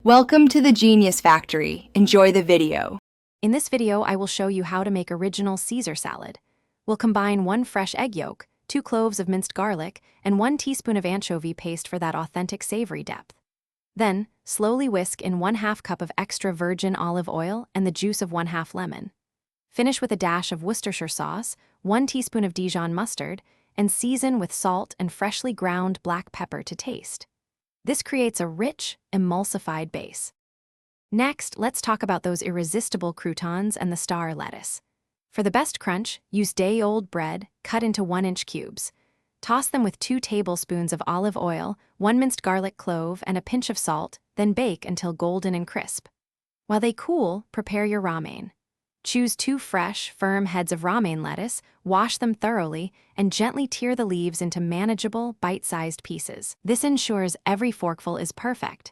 Welcome to the Genius Factory. Enjoy the video. In this video, I will show you how to make original Caesar salad. We'll combine 1 fresh egg yolk, 2 cloves of minced garlic, and 1 teaspoon of anchovy paste for that authentic savory depth. Then, slowly whisk in 1/2 cup of extra virgin olive oil and the juice of 1/2 lemon. Finish with a dash of Worcestershire sauce, 1 teaspoon of Dijon mustard, and season with salt and freshly ground black pepper to taste. This creates a rich, emulsified base. Next, let's talk about those irresistible croutons and the star lettuce. For the best crunch, use day-old bread cut into 1-inch cubes. Toss them with 2 tablespoons of olive oil, 1 minced garlic clove, and a pinch of salt, then bake until golden and crisp. While they cool, prepare your romaine. Choose 2 fresh, firm heads of romaine lettuce, wash them thoroughly, and gently tear the leaves into manageable, bite-sized pieces. This ensures every forkful is perfect.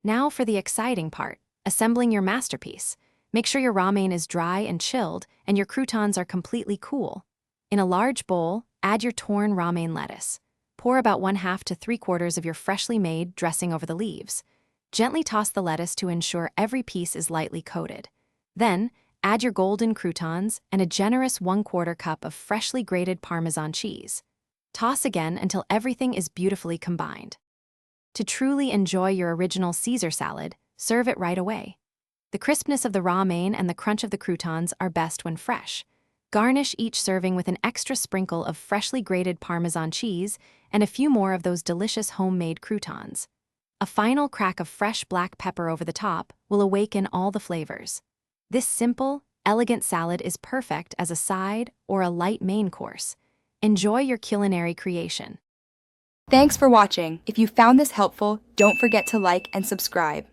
Now for the exciting part, assembling your masterpiece. Make sure your romaine is dry and chilled, and your croutons are completely cool. In a large bowl, add your torn romaine lettuce. Pour about 1/2 to 3/4 of your freshly made dressing over the leaves. Gently toss the lettuce to ensure every piece is lightly coated. Then, add your golden croutons and a generous 1/4 cup of freshly grated Parmesan cheese. Toss again until everything is beautifully combined. To truly enjoy your original Caesar salad, serve it right away. The crispness of the romaine and the crunch of the croutons are best when fresh. Garnish each serving with an extra sprinkle of freshly grated Parmesan cheese and a few more of those delicious homemade croutons. A final crack of fresh black pepper over the top will awaken all the flavors. This simple, elegant salad is perfect as a side or a light main course. Enjoy your culinary creation. Thanks for watching. If you found this helpful, don't forget to like and subscribe.